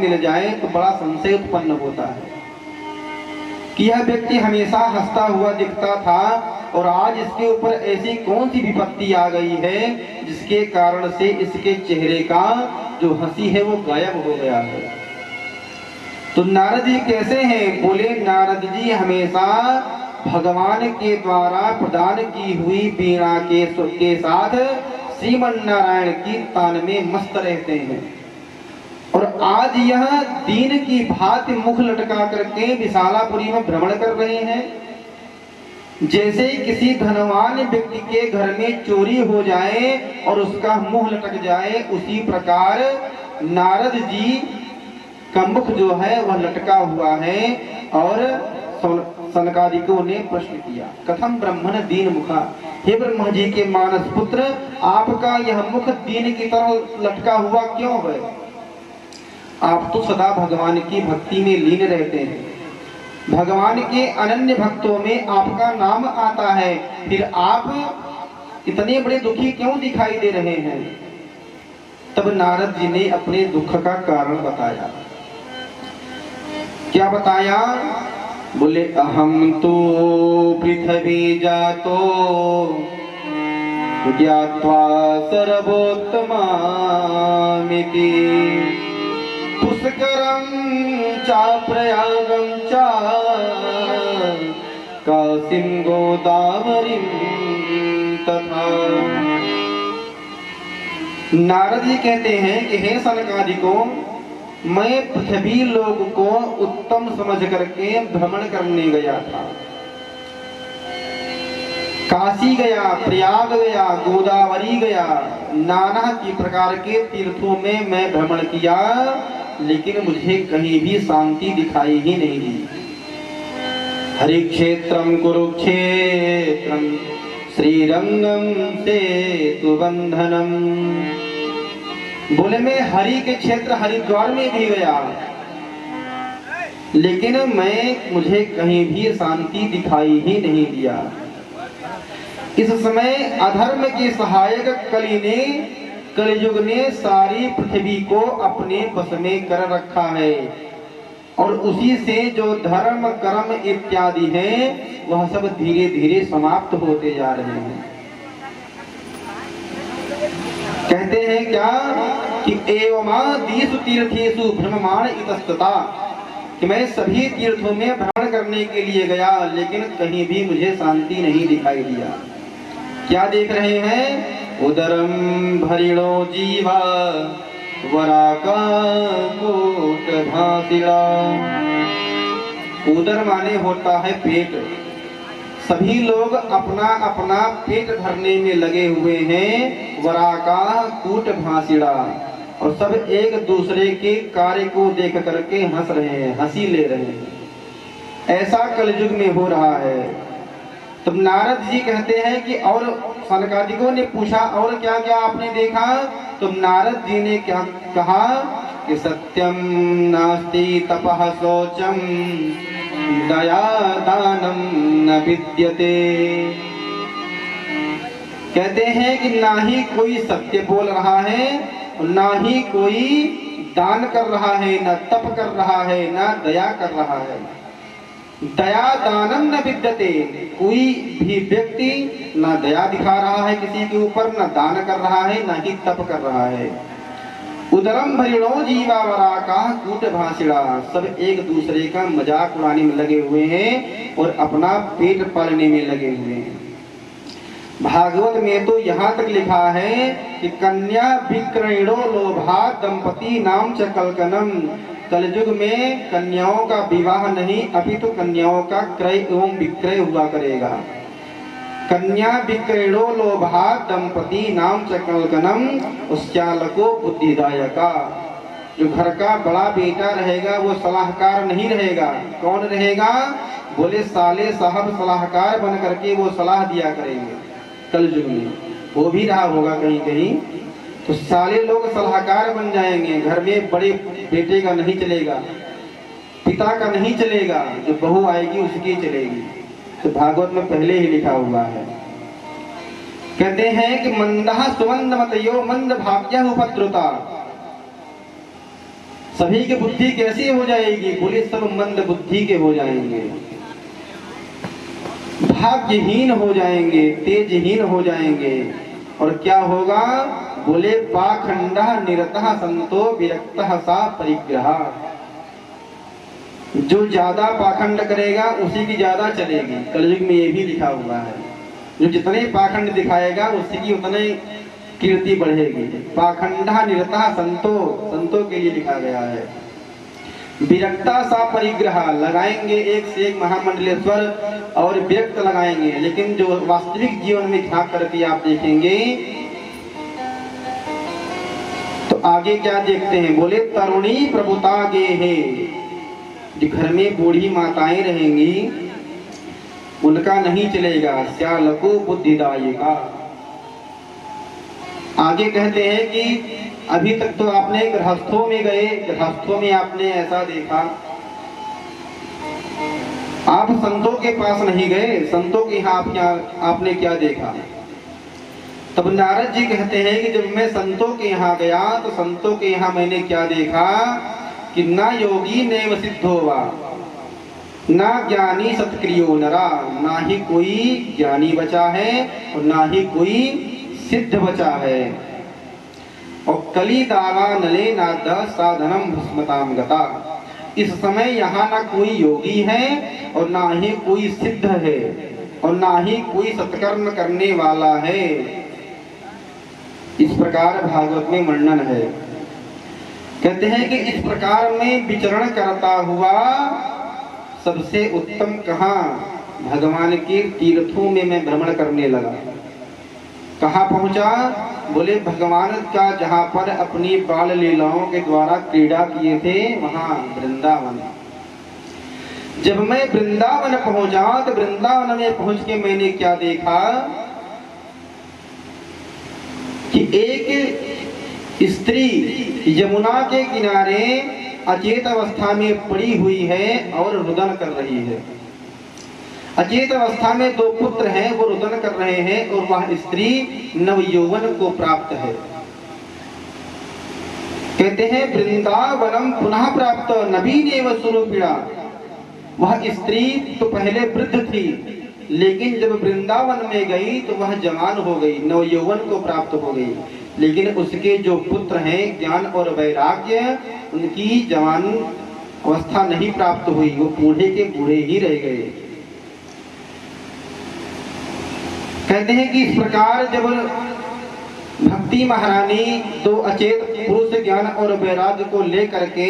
मिल जाए तो बड़ा संशय उत्पन्न होता है कि यह व्यक्ति हमेशा हंसता हुआ दिखता था और आज इसके ऊपर ऐसी कौन सी विपत्ति आ गई है जिसके कारण से इसके चेहरे का जो हंसी है वो गायब हो गया है। तो नारद जी कैसे हैं? बोले नारद जी हमेशा भगवान के द्वारा प्रदान की हुई वीणा के साथ श्रीमन नारायण की तान में मस्त रहते हैं और आज यह दीन की भांति मुख लटका करके विशालापुरी में भ्रमण कर रहे हैं। जैसे किसी धनवान व्यक्ति के घर में चोरी हो जाए और उसका मुंह लटक जाए, उसी प्रकार नारद जी का मुख जो है वह लटका हुआ है। और सनकादिकों ने प्रश्न किया, कथम ब्रह्मण दीन मुखा, हे ब्रह्मा जी के मानस पुत्र, आपका यह मुख दीन की तरह लटका हुआ क्यों है? आप तो सदा भगवान की भक्ति में लीन रहते हैं, भगवान के अनन्य भक्तों में आपका नाम आता है, फिर आप इतने बड़े दुखी क्यों दिखाई दे रहे हैं? तब नारद जी ने अपने दुख का कारण बताया। क्या बताया? बोले अहम तो पृथ्वी जातो ज्ञात्वा सर्वोत्तमामिति पुष्करं चा प्रयागं चा काशीं गोदावरीं तथा। नारद जी कहते हैं कि हे सनकादिकों, मैं पृथ्वी लोक को उत्तम समझ करके भ्रमण करने गया था, काशी गया, प्रयाग गया, गोदावरी गया, नाना की प्रकार के तीर्थों में मैं भ्रमण किया, लेकिन मुझे कहीं भी शांति दिखाई ही नहीं दी। हरिक्षेत्रम कुरुक्षेत्रम श्रीरंगम सेतुबंधनम। बोले मैं हरि के क्षेत्र हरिद्वार में भी गया, लेकिन मुझे कहीं भी शांति दिखाई ही नहीं दिया। इस समय अधर्म के सहायक कलियुग ने सारी पृथ्वी को अपने बस में कर रखा है और उसी से जो धर्म कर्म इत्यादि है वह सब धीरे धीरे समाप्त होते जा रहे हैं। कहते हैं क्या कि एवमादीसु तीर्थेषु भ्रममाण इतस्तता, कि मैं सभी तीर्थों में भ्रमण करने के लिए गया, लेकिन कहीं भी मुझे शांति नहीं दिखाई दिया। क्या देख रहे हैं? उदरम भरिणो जीवा वराका कोट भासिड़ा। उदर माने होता है पेट। सभी लोग अपना अपना पेट भरने में लगे हुए हैं, वराका कूट भासिड़ा, और सब एक दूसरे के कार्य को देख करके हंस रहे हैं, हंसी ले रहे हैं। ऐसा कलयुग में हो रहा है। तब नारद जी कहते हैं कि और सनकादिकों ने पूछा और क्या क्या आपने देखा? तो नारद जी ने क्या कहा कि सत्यम नास्ति तपः शौचम दया दानम न विद्यते। कहते हैं कि ना ही कोई सत्य बोल रहा है, ना ही कोई दान कर रहा है, ना तप कर रहा है, ना दया कर रहा है। दया दानम न विद्यते, कोई भी व्यक्ति ना दया दिखा रहा है किसी के ऊपर, ना दान कर रहा है, ना ही तप कर रहा है। उदरम भरिणो जीवा वराका कूट भाषिणा, सब एक दूसरे का मजाक उड़ाने में लगे हुए हैं और अपना पेट पालने में लगे हुए हैं। भागवत में तो यहाँ तक लिखा है कि कन्या विक्रयणो लोभा दंपति नाम च कलकनम। कलयुग में कन्याओं का विवाह नहीं, अभी तो कन्याओं का क्रय एवं विक्रय हुआ करेगा। कन्या विक्रयणो लोभा दंपति नाम च कलकनम उस्यालको बुद्धिदायका। जो घर का बड़ा बेटा रहेगा वो सलाहकार नहीं रहेगा। कौन रहेगा? बोले साले साहब सलाहकार बन करके वो सलाह दिया करेंगे। कलयुग में वो भी रहा होगा कहीं कहीं, तो साले लोग सलाहकार बन जाएंगे। घर में बड़े बेटे का नहीं चलेगा, पिता का नहीं चलेगा, जो बहू आएगी उसकी चलेगी। तो भागवत में पहले ही लिखा हुआ है। कहते हैं कि मंदः सुमंद मतयो मंद भाग्य उपद्रुता। सभी की बुद्धि कैसी हो जाएगी? बोले सब मंद बुद्धि के हो जाएंगे, भाग्यहीन हो जाएंगे, तेजहीन हो जाएंगे। और क्या होगा? बोले पाखंडः निरतः संतो विरक्तः सा परिग्रह। जो ज्यादा पाखंड करेगा उसी की ज्यादा चलेगी। कलयुग में ये भी लिखा हुआ है, जो जितने पाखंड दिखाएगा उसी की उतने कीर्ति बढ़ेगी। पाखंडः निरतः संतो, संतों के लिए लिखा गया है। विरक्ता सा परिग्रह, लगाएंगे एक से एक महामंडलेश्वर और विरक्त लगाएंगे, लेकिन जो वास्तविक जीवन में झांक करके आप देखेंगे तो आगे क्या देखते हैं? बोले तरुणी प्रभुता गे है। जो घर में बूढ़ी माताएं रहेंगी उनका नहीं चलेगा, श्यालको बुद्धिदायिका। आगे कहते हैं कि अभी तक तो आपने गृहस्थों में गए, गृहस्थों में आपने ऐसा देखा, आप संतों के पास नहीं गए, संतों के यहाँ आपने क्या देखा? तब नारद जी कहते हैं कि जब मैं संतों के यहाँ गया तो संतों के यहाँ मैंने क्या देखा कि ना योगी नैव सिद्धो वा, ना ज्ञानी सत्क्रियो नरा, ना ही कोई ज्ञानी बचा है और ना ही कोई सिद्ध बचा है। और कली दावा नले नाद साधनम भस्मताम गता। इस समय यहाँ ना कोई योगी है और ना ही कोई सिद्ध है और ना ही कोई सत्कर्म करने वाला है। इस प्रकार भागवत में वर्णन है। कहते हैं कि इस प्रकार में विचरण करता हुआ सबसे उत्तम कहाँ? भगवान के तीर्थों में मैं भ्रमण करने लगा। कहाँ पहुंचा? बोले भगवान का जहाँ पर अपनी बाल लीलाओं के द्वारा क्रीड़ा किए थे वहां वृंदावन। जब मैं वृंदावन पहुंचा तो वृंदावन में पहुंच के मैंने क्या देखा कि एक स्त्री यमुना के किनारे अचेत अवस्था में पड़ी हुई है और रुदन कर रही है। अचेत अवस्था में दो पुत्र हैं, वो रुदन कर रहे हैं और वह स्त्री नवयौवन को प्राप्त है। कहते हैं वृंदावनम पुनः प्राप्त नवीनेव स्वरूपिणा। वह स्त्री तो पहले वृद्ध थी, लेकिन जब वृंदावन में गई तो वह जवान हो गई, नवयौवन को प्राप्त हो गई। लेकिन उसके जो पुत्र हैं ज्ञान और वैराग्य, उनकी जवान अवस्था नहीं प्राप्त हुई, वो बूढ़े के बूढ़े ही रह गए। कहते हैं कि इस प्रकार जब भक्ति महारानी दो अचेत पुरुष ज्ञान और वैराग्य को लेकर के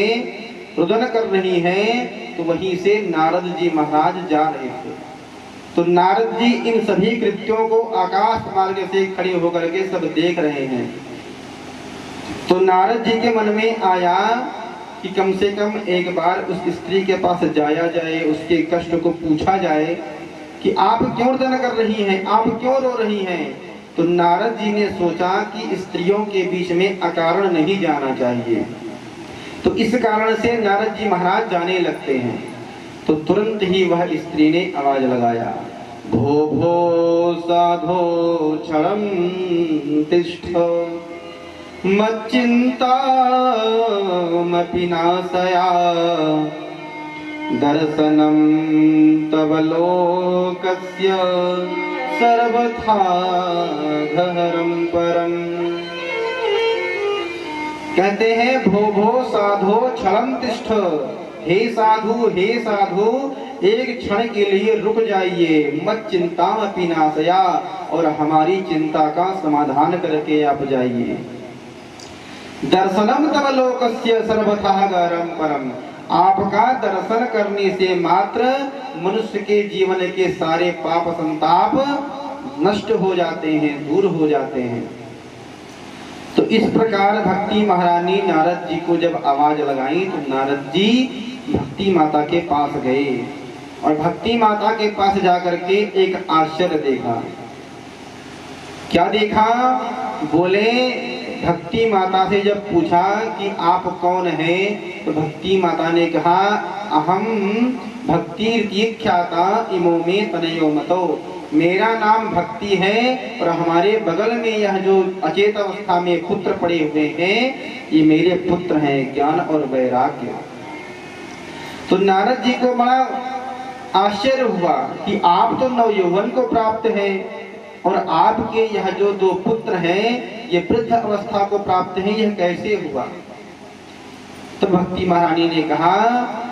रुदन कर रही हैं तो वहीं से नारद जी महाराज जा रहे थे। तो नारद जी इन सभी कृत्यों को आकाश मार्ग से खड़े होकर के सब देख रहे हैं। तो नारद जी के मन में आया कि कम से कम एक बार उस स्त्री के पास जाया जाए, उसके कष्ट को पूछा जाए कि आप क्यों रुदन कर रही हैं, आप क्यों रो रही हैं। तो नारद जी ने सोचा कि स्त्रियों के बीच में अकारण नहीं जाना चाहिए, तो इस कारण से नारद जी महाराज जाने लगते हैं। तो तुरंत ही वह स्त्री ने आवाज लगाया, भो भो साधो क्षणं तिष्ठ मच्चिंतामपि नाशया दर्शनं तव लोकस्य सर्वथा घहरं परम। कहते हैं भो भो साधो क्षणं तिष्ठ, हे साधु हे साधु एक क्षण के लिए रुक जाइए, मत चिंतामपि नाशया, और हमारी चिंता का समाधान करके आप जाइए। दर्शनम तव लोकस्य सर्वथा घहरं परम, आपका दर्शन करने से मात्र मनुष्य के जीवन के सारे पाप संताप नष्ट हो जाते हैं, दूर हो जाते हैं। तो इस प्रकार भक्ति महारानी नारद जी को जब आवाज लगाई तो नारद जी भक्ति माता के पास गए और भक्ति माता के पास जाकर के एक आश्चर्य देखा। क्या देखा? बोले भक्ति माता से जब पूछा कि आप कौन हैं, तो भक्ति माता ने कहा अहम भक्ति ख्याता इमो में तनयो मतो, मेरा नाम भक्ति है और हमारे बगल में यह जो अचेत अवस्था में पुत्र पड़े हुए हैं, ये मेरे पुत्र हैं, ज्ञान और वैराग्य। तो नारद जी को बड़ा आश्चर्य हुआ कि आप तो नवयौवन को प्राप्त है और आपके यह जो दो पुत्र हैं ये वृद्ध अवस्था को प्राप्त हैं, यह कैसे हुआ? तो भक्ति महारानी ने कहा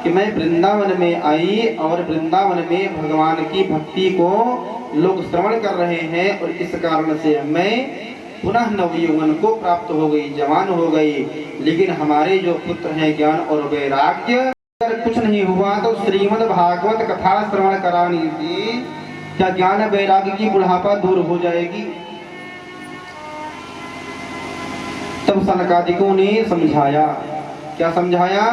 कि मैं वृंदावन में आई और वृंदावन में भगवान की भक्ति को लोग श्रवण कर रहे हैं और इस कारण से मैं पुनः नवयौवन को प्राप्त हो गई, जवान हो गई। लेकिन हमारे जो पुत्र हैं ज्ञान और वैराग्य, अगर कुछ नहीं हुआ तो श्रीमद् भागवत कथा श्रवण करानी थी, क्या ज्ञान वैराग्य की बुढ़ापा दूर हो जाएगी? तब सनकादिकों ने समझाया। क्या समझाया?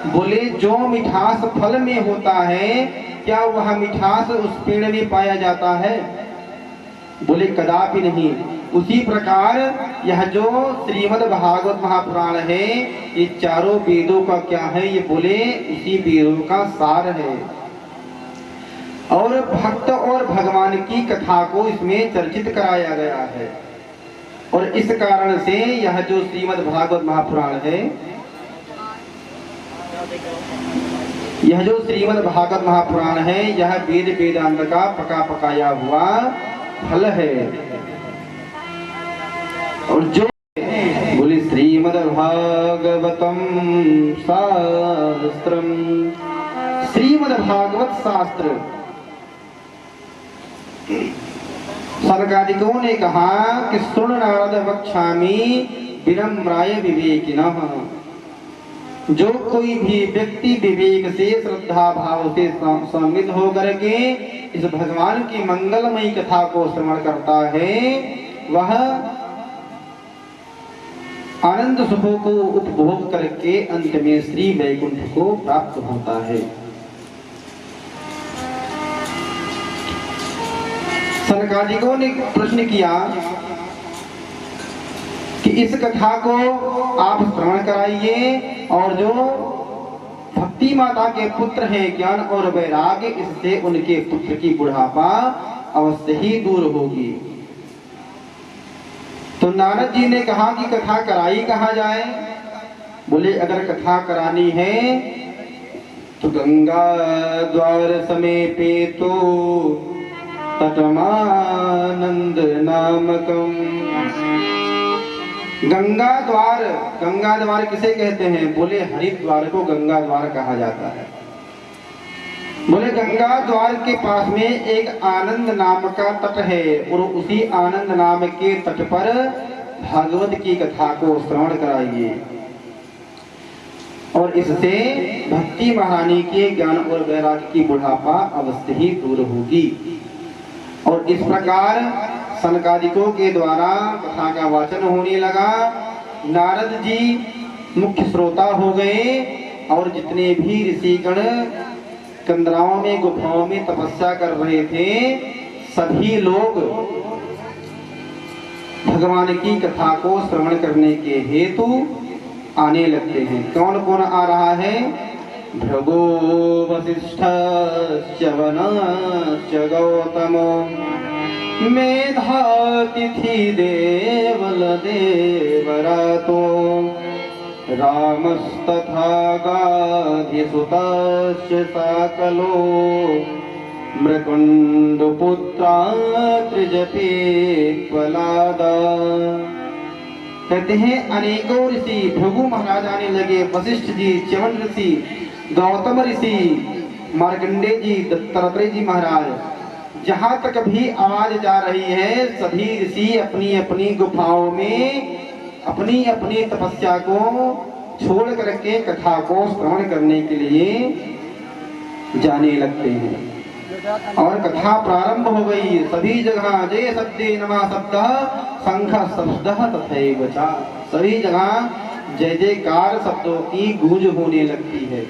बोले जो मिठास फल में होता है, क्या वह मिठास उस पेड़ में पाया जाता है? बोले कदापि नहीं। उसी प्रकार यह जो श्रीमद् भागवत महापुराण है, ये चारों वेदों का क्या है? ये बोले उसी वेदों का सार है और भक्त और भगवान की कथा को इसमें चर्चित कराया गया है। और इस कारण से यह जो श्रीमद् भागवत महापुराण है, यह जो श्रीमद् भागवत महापुराण है, यह वेद वेदांत का पका पकाया हुआ फल है। और जो बोले श्रीमद् भागवतम शास्त्रम, श्रीमद् भागवत शास्त्र। सनकादिकों ने कहा कि सुन नारद वक्ष्यामि विनम्राय विवेकिनः, जो कोई भी व्यक्ति विवेक से श्रद्धा भाव से सम्मिलित होकर के इस भगवान की मंगलमयी कथा को श्रवण करता है, वह आनंद सुखों को उपभोग करके अंत में श्री वैकुंठ को प्राप्त होता है। सनकादिकों ने प्रश्न किया कि इस कथा को आप श्रवण कराइए और जो भक्ति माता के पुत्र हैं ज्ञान और वैराग्य, इससे उनके पुत्र की बुढ़ापा अवश्य ही दूर होगी। तो नारद जी ने कहा कि कथा कराई कहाँ जाए? बोले अगर कथा करानी है तो गंगा द्वार समीपे तो तटमानंद नामकम। गंगा द्वार किसे कहते हैं? बोले हरिद्वार को गंगा द्वार कहा जाता है। बोले गंगा द्वार के पास में एक आनंद नाम का तट है और उसी आनंद नाम के तट पर भागवत की कथा को श्रवण कराइए और इससे भक्ति महारानी के ज्ञान और वैराग्य की बुढ़ापा अवश्य ही दूर होगी। और इस प्रकार सनकादिकों के द्वारा कथा का वाचन होने लगा। नारद जी मुख्य श्रोता हो गए और जितने भी ऋषिगण कंदराओं में गुफाओं में तपस्या कर रहे थे, सभी लोग भगवान की कथा को श्रवण करने के हेतु आने लगते हैं। कौन कौन आ रहा है? भृगो वसिष्ठश्च वनश्च गौतमो मेधातिथि देवल देवरातो रामस्तथा गाधिसुतश्च साकलो मृकुण्डपुत्रा त्रिजपेत्वलादा। कहते हैं अनेकों ऋषि, भृगु महाराज आने लगे, वशिष्ठ जी, च्यवन ऋषि, गौतम ऋषि, मार्कंडेय जी, दत्तात्रेय जी महाराज, जहाँ तक भी आवाज जा रही है सभी ऋषि अपनी अपनी गुफाओं में अपनी अपनी तपस्या को छोड़ करके कथा को श्रवण करने के लिए जाने लगते हैं। और कथा प्रारंभ हो गई। सभी जगह जय सत्य नमा शब्द शंख शब्द तथैव च, सभी जगह जय जयकार शब्दों की गूंज होने लगती है।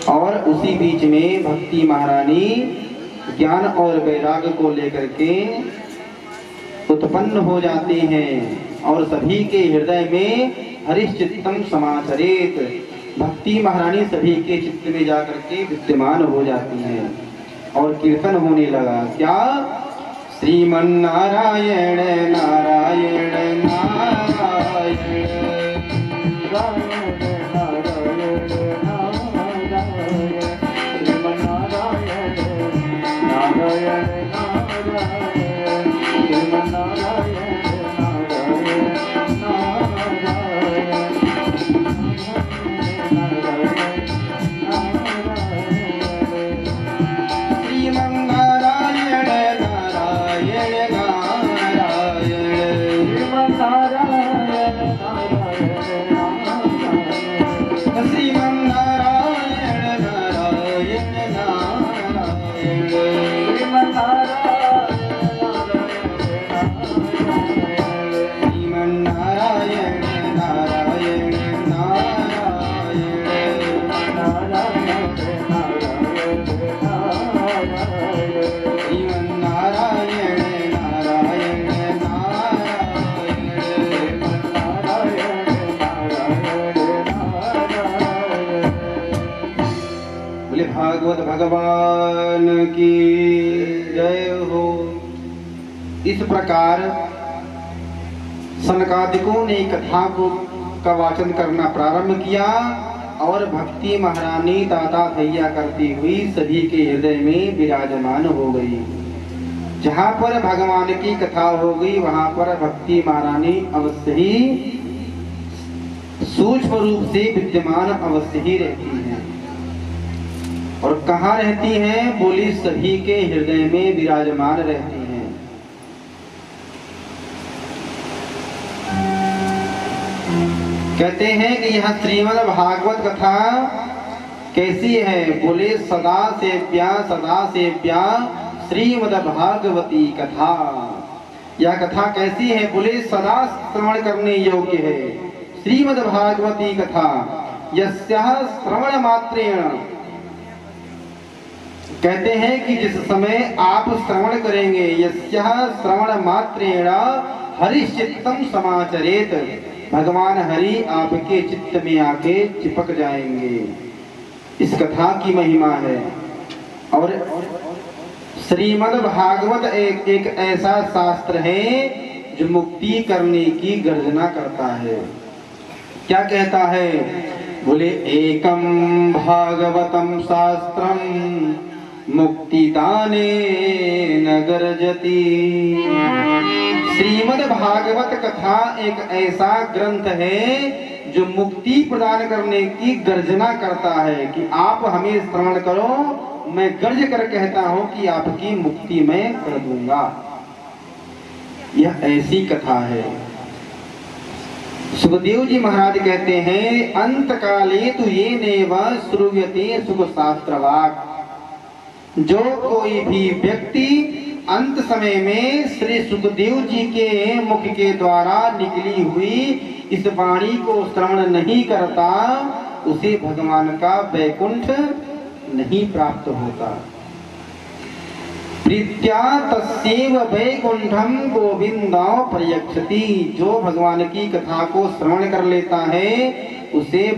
और उसी बीच में भक्ति महारानी ज्ञान और वैराग्य को लेकर के उत्पन्न हो जाती हैं और सभी के हृदय में हरिश्चित्तम समाचरेत, भक्ति महारानी सभी के चित्त में जाकर के विद्यमान हो जाती हैं। और कीर्तन होने लगा। क्या? श्रीमन नारायण नारायण नारायण भागवत भगवान की जय हो। इस प्रकार सनकादिकों ने कथा का वाचन करना प्रारंभ किया और भक्ति महारानी ताता थैया करती हुई सभी के हृदय में विराजमान हो गई। जहाँ पर भगवान की कथा हो गई वहाँ पर भक्ति महारानी अवश्य ही सूक्ष्म रूप से विद्यमान अवश्य ही रहती हैं। और कहाँ रहती हैं? बोली सभी के हृदय में विराजमान रहती हैं। कहते हैं कि यह श्रीमद् भागवत कथा कैसी है? बोले सदा सेव्या श्रीमद् भागवती कथा। यह कथा कैसी है? बोले सदा श्रवण करने योग्य है। श्रीमद् भागवती कथा यस्याः श्रवण मात्रेण, कहते हैं कि जिस समय आप श्रवण करेंगे, यस्याः श्रवण मात्रेण हरिश्चित्तम समाचरेत, भगवान हरि आपके चित्त में आके चिपक जाएंगे। इस कथा की महिमा है। और श्रीमद् भागवत एक ऐसा शास्त्र है जो मुक्ति करने की गर्जना करता है। क्या कहता है? बोले एकम भागवतम शास्त्रम मुक्तिदाने न गर्जति। श्रीमद् भागवत कथा एक ऐसा ग्रंथ है जो मुक्ति प्रदान करने की गर्जना करता है कि आप हमें श्रवण करो, मैं गर्ज कर कहता हूं कि आपकी मुक्ति मैं कर दूंगा। यह ऐसी कथा है। सुखदेव जी महाराज कहते हैं, अंत काले तु ये नेव श्रूयते सुख शास्त्रवाक्। जो कोई भी व्यक्ति अंत समय में श्री सुखदेव जी के मुख के द्वारा निकली हुई इस वाणी को श्रवण नहीं करता, उसे भगवान का वैकुंठ नहीं प्राप्त होता। प्रीत्या तस्यैव वैकुंठम गोविंदौ प्रयच्छति। जो भगवान की कथा को श्रवण कर लेता है उसे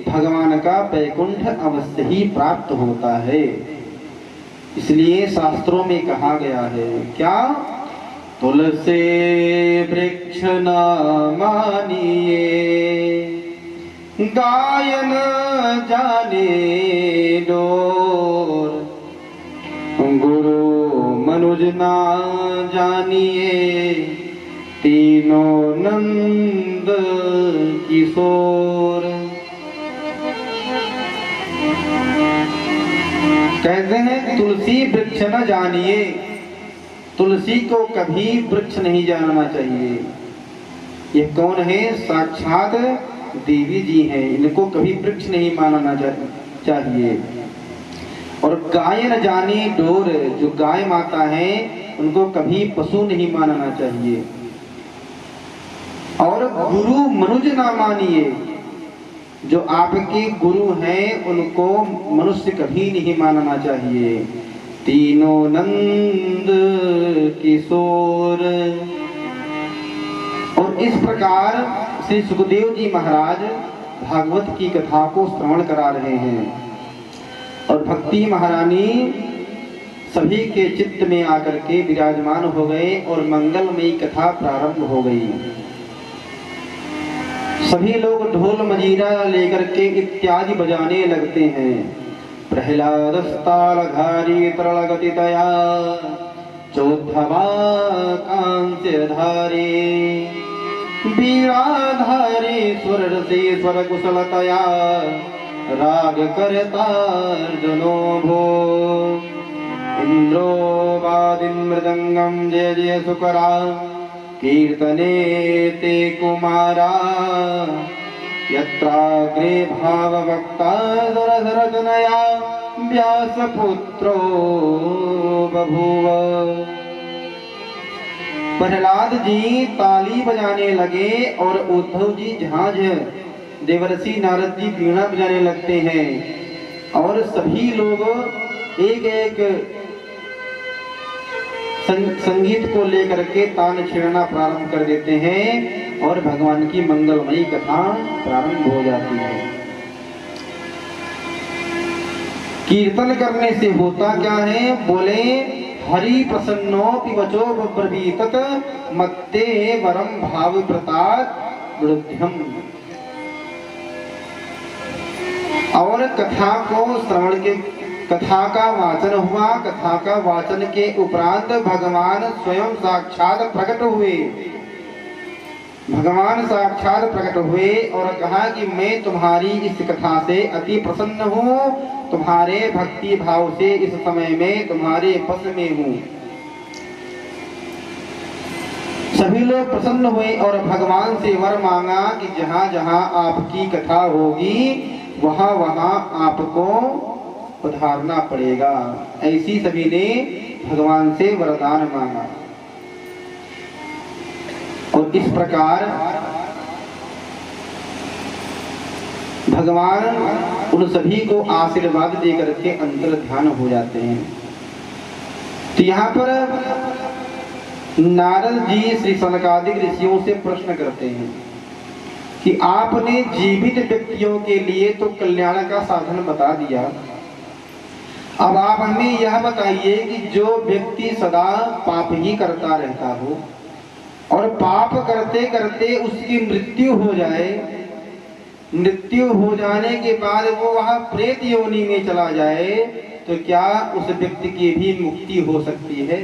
भगवान का वैकुंठ अवश्य ही प्राप्त होता है। इसलिए शास्त्रों में कहा गया है, क्या? तुलसी वृक्ष न मानिए, गायन जाने डोर, गुरु मनुज ना जानिए, तीनों नंद किशोर। कहते हैं तुलसी वृक्ष न जानिए। तुलसी को कभी वृक्ष नहीं जानना चाहिए। ये कौन है? साक्षात देवी जी हैं। इनको कभी वृक्ष नहीं मानना चाहिए। और गाय न जाने डोर, जो गाय माता है उनको कभी पशु नहीं मानना चाहिए। और गुरु मनुज ना मानिए, जो आपके गुरु हैं उनको मनुष्य कभी नहीं मानना चाहिए। तीनों नंद किशोर। और इस प्रकार श्री सुखदेव जी महाराज भागवत की कथा को श्रवण करा रहे हैं। और भक्ति महारानी सभी के चित्त में आकर के विराजमान हो गए और मंगलमयी कथा प्रारंभ हो गई। सभी लोग ढोल मजीरा लेकर के इत्यादि बजाने लगते हैं। प्रहलादस्ताल घारी तरल गति दया चौद्धवा कांस्य धारे वीराधारी स्वर रसे स्वर कुशलतया राग करतार्जुनो भो इंद्रो वादिन मृदंगम जय जय सुकरा कीर्तने ते कुमारा यत्राग्रे भाववक्ता सरसरतनया व्यासपुत्रो बभूव। प्रहलाद जी ताली बजाने लगे और उद्धव जी झांझ, देवर्षि नारद जी वीणा बजाने लगते हैं और सभी लोग एक एक संगीत को लेकर के तान छेड़ना प्रारंभ कर देते हैं और भगवान की मंगलमयी कथा प्रारंभ हो जाती है। कीर्तन करने से होता क्या है? बोले हरि प्रसन्नो पिवचो ब्रवीतत मत्ते वरम भाव प्रताप वृद्ध्यम। और कथा को श्रवण के कथा का वाचन हुआ। कथा का वाचन के उपरांत भगवान स्वयं साक्षात प्रकट हुए। भगवान साक्षात प्रकट हुए और कहा कि मैं तुम्हारी इस कथा से अति प्रसन्न हूँ, तुम्हारे भक्ति भाव से इस समय में तुम्हारे बस में हूँ। सभी लोग प्रसन्न हुए और भगवान से वर मांगा कि जहाँ जहाँ आपकी कथा होगी वहाँ वहाँ आपको पधारना पड़ेगा। ऐसी सभी ने भगवान से वरदान मांगा और इस प्रकार भगवान उन सभी को आशीर्वाद देकर के अंतर ध्यान हो जाते हैं। तो यहाँ पर नारद जी श्री सनकादिक ऋषियों से प्रश्न करते हैं कि आपने जीवित व्यक्तियों के लिए तो कल्याण का साधन बता दिया, अब आप हमें यह बताइए कि जो व्यक्ति सदा पाप ही करता रहता हो और पाप करते करते उसकी मृत्यु हो जाए, मृत्यु हो जाने के बाद वो वहाँ प्रेत योनि में चला जाए, तो क्या उस व्यक्ति की भी मुक्ति हो सकती है?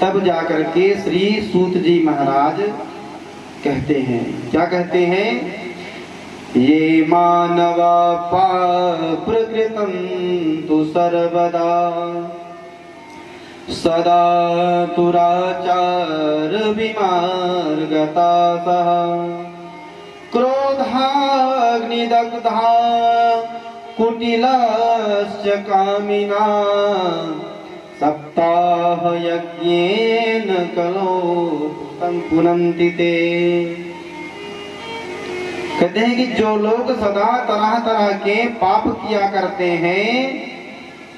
तब जाकर के श्री सूत जी महाराज कहते हैं, क्या कहते हैं? ये मानवा पाप कृतं तु सर्वदा सदा दुराचार विमार्गता सह क्रोधाग्निदग्धा कुटिलाश्च कामिना सप्ताह यज्ञेन कलो संपुनन्ति ते। कहते हैं कि जो लोग सदा तरह तरह के पाप किया करते हैं,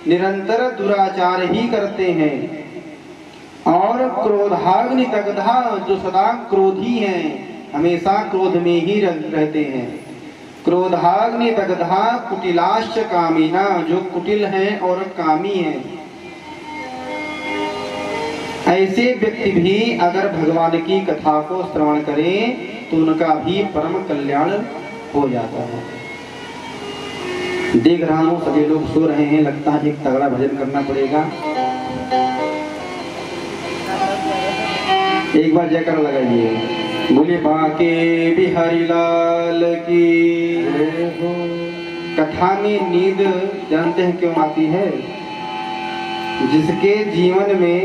निरंतर दुराचार ही करते हैं और क्रोधाग्नि दग्धा, जो सदा क्रोधी हैं, हमेशा क्रोध में ही रहते हैं, क्रोधाग्नि दग्धा कुटिलाश्च कामिना, जो कुटिल हैं और कामी हैं, ऐसे व्यक्ति भी अगर भगवान की कथा को श्रवण करें तो उनका भी परम कल्याण हो जाता है। देख रहा हूँ सभी लोग सो रहे हैं, लगता है एक तगड़ा भजन करना पड़ेगा। एक बार जयकार लगाइए, बोले बाके बिहारी लाल की। कथा में नींद जानते हैं क्यों आती है? जिसके जीवन में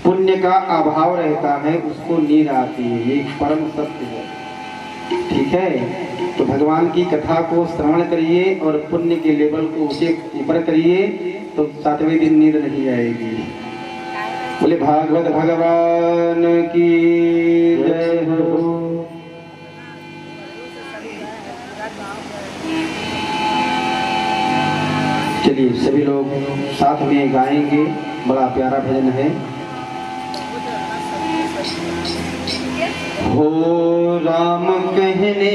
पुण्य का अभाव रहता है उसको नींद आती है, ये परम सत्य है। ठीक है, तो भगवान की कथा को श्रवण करिए और पुण्य के लेवल को उसे ऊपर करिए, तो 7वें दिन नींद नहीं आएगी। बोले भागवत भगवान की जय हो। चलिए सभी लोग साथ में गाएंगे, बड़ा प्यारा भजन है। हो राम कहने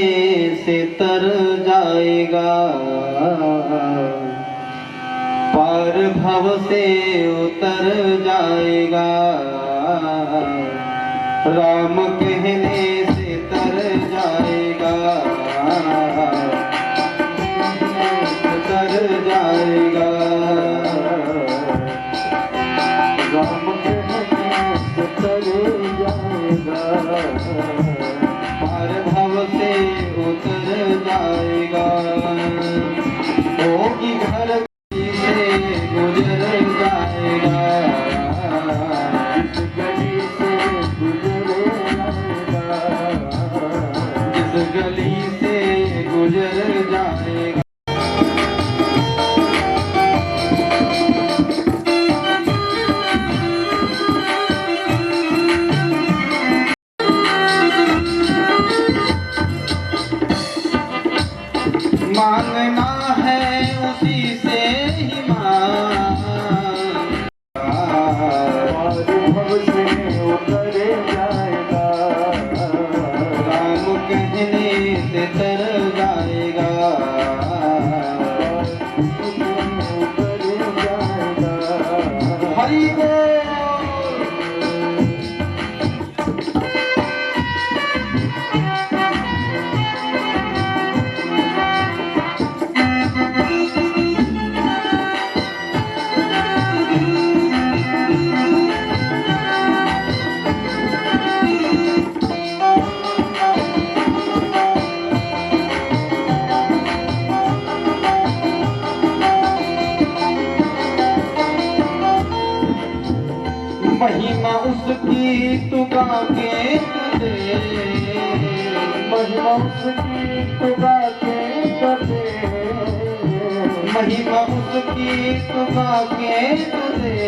से तर जाएगा, पार भव से उतर जाएगा, राम कहने से तर जाएगा, तर जाएगा, राम कहने से तर जाएगा, पार भव से उतर जाएगा। होगी घर से गुजर जाएगा, जिस गली से गुजर जाएगा, जिस गली से गुजर जाएगा। मांगना है उसी से ही मांग, पार भव से उतर जाएगा, राम कहने से तर जाएगा, उतर जाएगा। हरि बोल। महिमा उसकी तू गा के दे, महिमा उसकी तू गा के दे, महिमा उसकी तू गा के दे,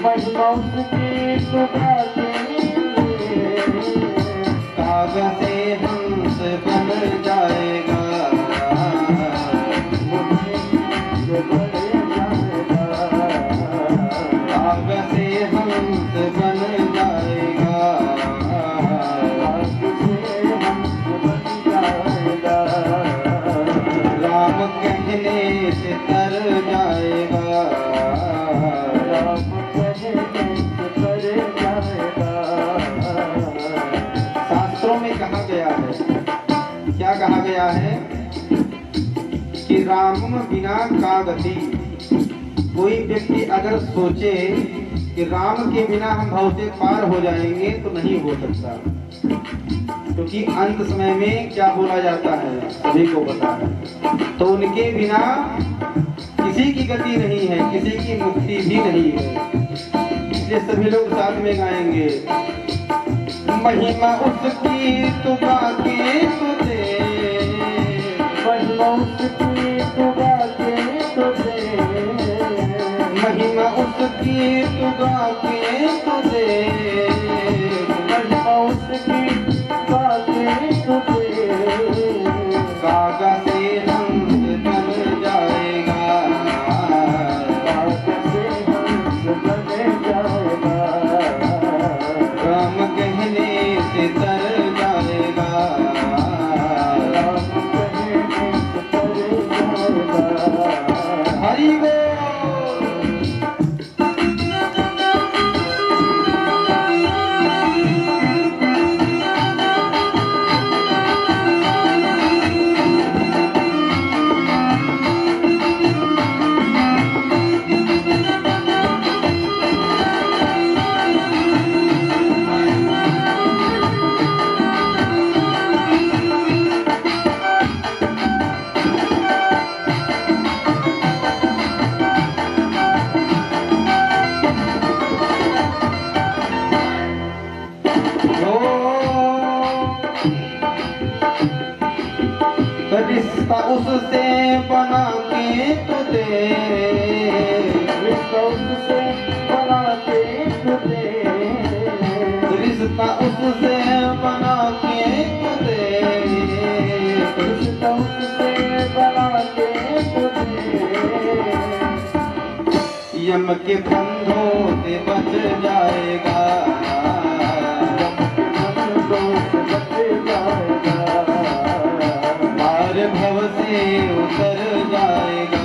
महिमा उसकी तू गा के दे। कागज से हंस बन जाएगा, मुझे बन जाएगा, कागज से हंस बन जाएगा, तुझे हंस बन जाएगा, राम कहने से तर जाएगा, राम कहने से तर जाएगा। शास्त्रों में कहा गया है, क्या कहा गया है कि राम बिना का गति। कोई व्यक्ति अगर सोचे कि राम के बिना हम भव से पार हो जाएंगे तो नहीं हो सकता, क्योंकि अंत समय में क्या बोला जाता है सभी को पता है। तो उनके बिना किसी की गति नहीं है, किसी की मुक्ति भी नहीं है। इसलिए सभी लोग साथ में गाएंगे, महिमा उसकी तू गा के तू दे, महिमा उसकी तू गा के तो दे, महिमा उसकी तू गा के तू दे, महिमा उसकी गा के तो दे। कागज से हंस बन जाएगा, कागज से हंस बन जाएगा, राम कहने से तर जाएगा, राम कहने से तर जाएगा। हरि बोल। रिश्ता उससे बना के तो दे, रिश्ता उससे बना के तो दे, रिश्ता उससे बना के तो दे, रिश्ता उससे बना के तो दे। यम के बंधों से बच जाएगा, पार भव से उतर जाएगा,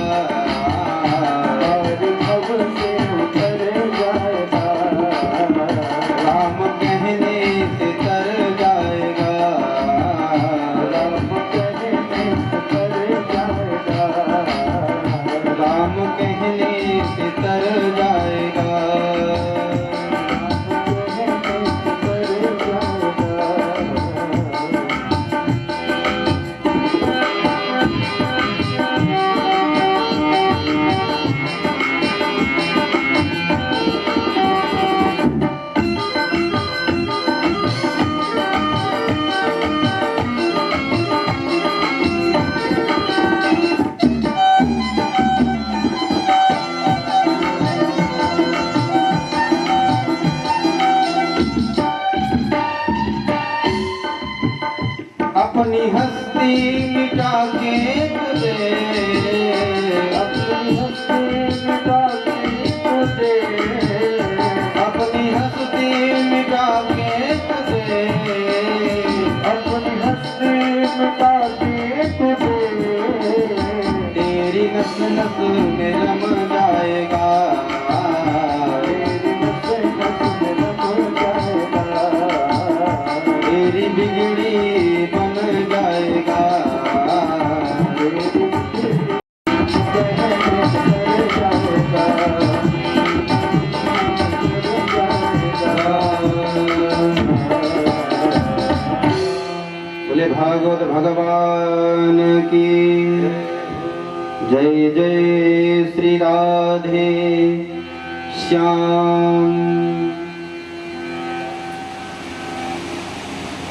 मिटा के तुझे, अपनी हस्ती मिटा के तुझे, अपनी हस्ती मिटा के तुझे, अपनी हस्ती मिटा के तुझे, तेरी नस नस में रम जाएगा, तेरी नस नस में रम जाएगा, तेरी बिगड़ी बन जाएगा, तेरी शहर कर जाएगा, बोले भागवत भगवान की जय। जय श्री राधे श्याम।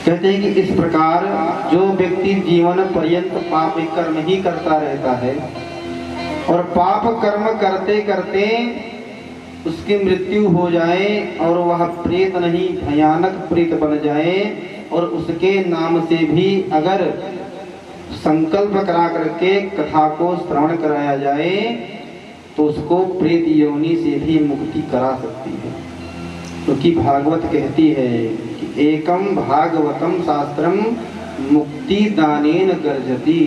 कहते हैं कि इस प्रकार जो व्यक्ति जीवन पर्यंत पाप कर्म ही करता रहता है और पाप कर्म करते करते उसकी मृत्यु हो जाए और वह प्रेत नहीं भयानक प्रेत बन जाए और उसके नाम से भी अगर संकल्प करा करके कथा को श्रवण कराया जाए तो उसको प्रेत योनि से भी मुक्ति करा सकती है। क्योंकि भागवत कहती है कि एकम भागवतम शास्त्रम मुक्ति दानेन गर्जति,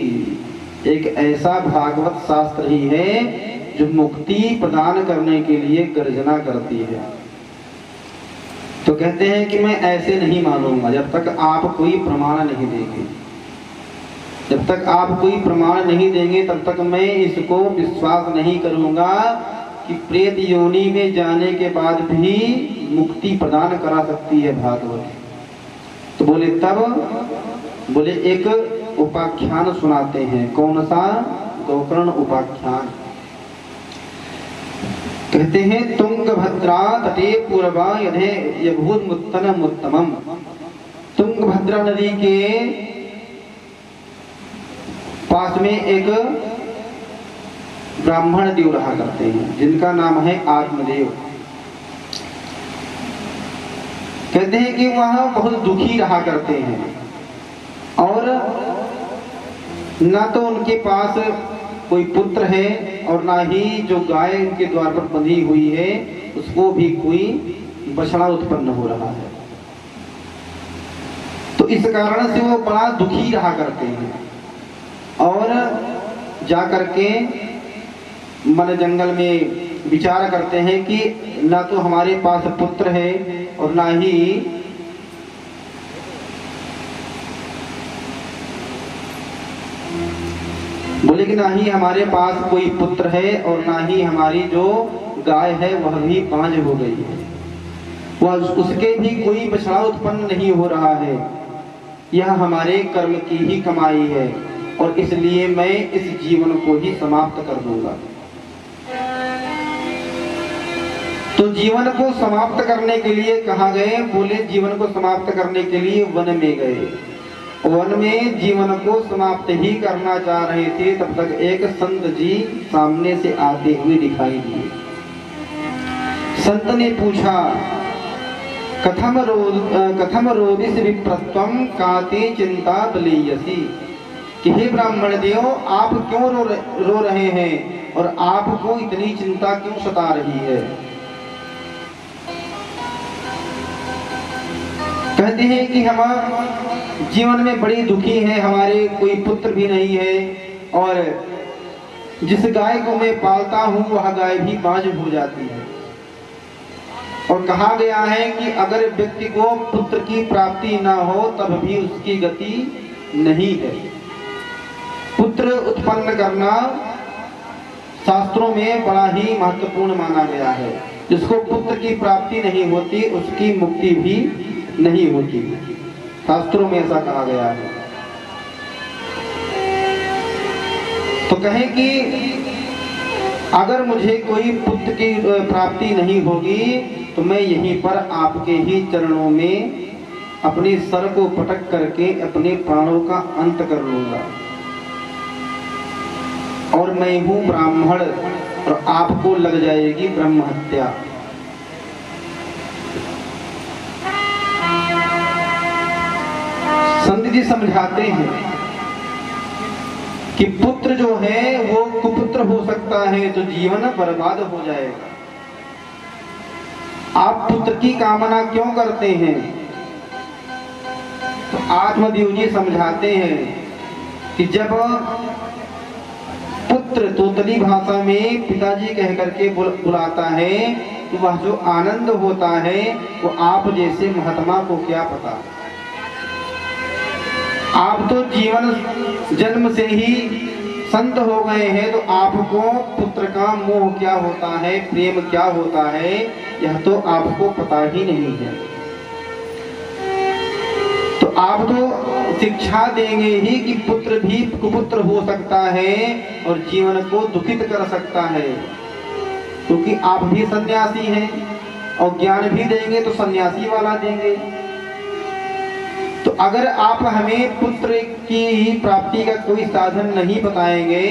एक ऐसा भागवत शास्त्र ही है जो मुक्ति प्रदान करने के लिए गर्जना करती है। तो कहते हैं कि मैं ऐसे नहीं मानूंगा जब तक आप कोई प्रमाण नहीं देंगे, जब तक आप कोई प्रमाण नहीं देंगे तब तक मैं इसको विश्वास नहीं करूंगा कि प्रेत योनि में जाने के बाद भी मुक्ति प्रदान करा सकती है भागवत। तो बोले तब बोले एक उपाख्यान सुनाते हैं। कौन सा? गोकर्ण उपाख्यान। कहते हैं तुंगभद्रा तटे पूर्वा यधे यभूत मुत्तन मुत्तमम। तुंगभद्रा नदी के पास में एक ब्राह्मण देव रहा करते हैं जिनका नाम है आत्मदेव। कहते हैं कि वह बहुत दुखी रहा करते हैं और ना तो उनके पास कोई पुत्र है और ना ही जो गाय उनके द्वार पर बंधी हुई है उसको भी कोई बछड़ा उत्पन्न हो रहा है। तो इस कारण से वो बड़ा दुखी रहा करते हैं और जा करके मन जंगल में विचार करते हैं कि ना तो हमारे पास पुत्र है और ना ही बोले कि ना ही हमारे पास कोई पुत्र है और ना ही हमारी जो गाय है वह भी बांझ हो गई है, वह उसके भी कोई बछड़ा उत्पन्न नहीं हो रहा है। यह हमारे कर्म की ही कमाई है और इसलिए मैं इस जीवन को ही समाप्त कर दूंगा। तो जीवन को समाप्त करने के लिए कहाँ गए? बोले जीवन को समाप्त करने के लिए वन में गए। वन में जीवन को समाप्त ही करना चाह रहे थे तब तक एक संत जी सामने से आते हुए दिखाई दिए। संत ने पूछा कथम रोदिस विप्रत्वम काते चिंता बलीयसी, कि हे ब्राह्मण देव आप क्यों रो रहे हैं और आपको इतनी चिंता क्यों सता रही है? कहते हैं कि हम जीवन में बड़ी दुखी हैं, हमारे कोई पुत्र भी नहीं है और जिस गाय को मैं पालता हूँ वह गाय भी बांझ हो जाती है। और कहा गया है कि अगर व्यक्ति को पुत्र की प्राप्ति ना हो तब भी उसकी गति नहीं है। पुत्र उत्पन्न करना शास्त्रों में बड़ा ही महत्वपूर्ण माना गया है। जिसको पुत्र की प्राप्ति नहीं होती उसकी मुक्ति भी नहीं होती, शास्त्रों में ऐसा कहा गया है। तो कहें कि अगर मुझे कोई पुत्र की प्राप्ति नहीं होगी तो मैं यहीं पर आपके ही चरणों में अपने सर को पटक करके अपने प्राणों का अंत कर लूंगा और मैं हूं ब्राह्मण और आपको लग जाएगी ब्रह्म हत्या। संत जी समझाते हैं कि पुत्र जो है वो कुपुत्र हो सकता है तो जीवन बर्बाद हो जाएगा। आप पुत्र की कामना क्यों करते हैं? तो आत्मदेव जी समझाते हैं कि जब पुत्र तोतली भाषा में पिताजी कह करके बुलाता है तो वह जो आनंद होता है वो आप जैसे महात्मा को क्या पता। आप तो जीवन जन्म से ही संत हो गए हैं, तो आपको पुत्र का मोह क्या होता है, प्रेम क्या होता है, यह तो आपको पता ही नहीं है। तो आप तो शिक्षा देंगे ही कि पुत्र भी कुपुत्र हो सकता है और जीवन को दुखित कर सकता है, क्योंकि आप भी सन्यासी हैं और ज्ञान भी देंगे तो सन्यासी वाला देंगे। तो अगर आप हमें पुत्र की प्राप्ति का कोई साधन नहीं बताएंगे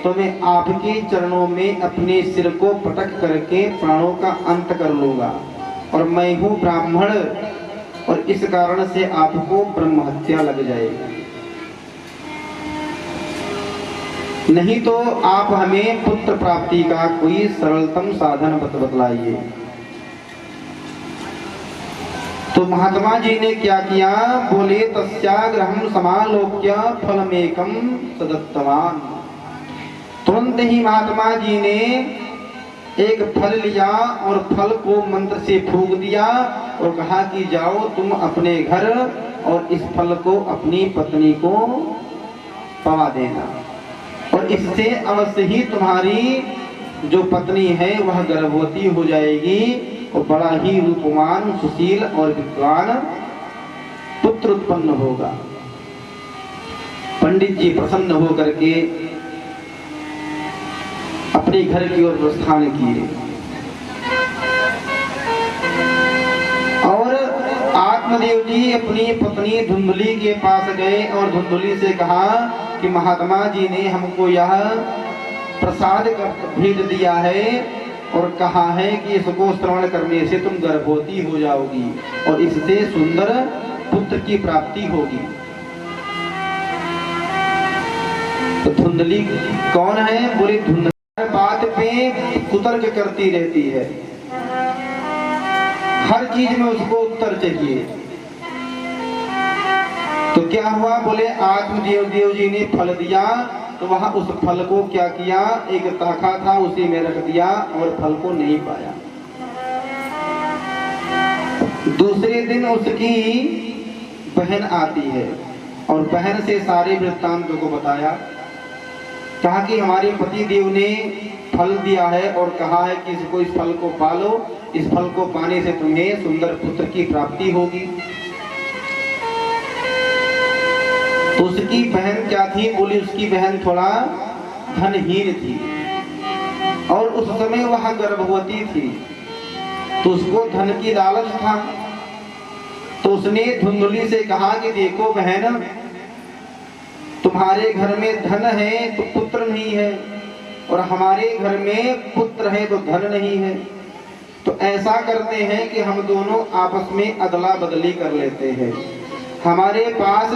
तो मैं आपके चरणों में अपने सिर को पटक करके प्राणों का अंत कर लूंगा, और मैं हूँ ब्राह्मण और इस कारण से आपको ब्रह्म हत्या लग जाएगी। नहीं तो आप हमें पुत्र प्राप्ति का कोई सरलतम साधन बतलाइए। तो महात्मा जी ने क्या किया, बोले तस्याग्रहं समालोक्य फलमेकं सदत्तवान। तुरंत ही महात्मा जी ने एक फल लिया और फल को मंत्र से फूंक दिया और कहा कि जाओ तुम अपने घर और इस फल को अपनी पत्नी को पवा देना, और इससे अवश्य ही तुम्हारी जो पत्नी है वह गर्भवती हो जाएगी और बड़ा ही रूपवान, सुशील और विद्वान पुत्र उत्पन्न होगा। पंडित जी प्रसन्न होकर के अपने घर की ओर प्रस्थान किए और आत्मदेव जी अपनी पत्नी धुंधली के पास गए और धुंधली से कहा कि महात्मा जी ने हमको यह प्रसाद का भेज दिया है और कहा है कि इसको श्रवण करने से तुम गर्भवती हो जाओगी और इससे सुंदर पुत्र की प्राप्ति होगी। तो धुंधली कौन है? बोले धुंधली बात पे कुतर्क करती रहती है, हर चीज में उसको उत्तर चाहिए। तो क्या हुआ? बोले आत्मदेव जी ने फल दिया तो वहां उस फल को क्या किया, एक ताखा था उसी में रख दिया और फल को नहीं पाया। दूसरे दिन उसकी बहन आती है और बहन से सारे वृत्तांत को बताया, कहा कि हमारे पति देव ने फल दिया है और कहा है कि इसको इस फल को पालो, इस फल को पाने से तुम्हें सुंदर पुत्र की प्राप्ति होगी। तो उसकी बहन क्या थी? बोली उसकी बहन थोड़ा धनहीन थी और उस समय वह गर्भवती थी, तो उसको धन की लालच था। तो उसने धुंधली से कहा कि देखो बहन, तुम्हारे घर में धन है तो पुत्र नहीं है और हमारे घर में पुत्र है तो धन नहीं है, तो ऐसा करते हैं कि हम दोनों आपस में अदला बदली कर लेते हैं। हमारे पास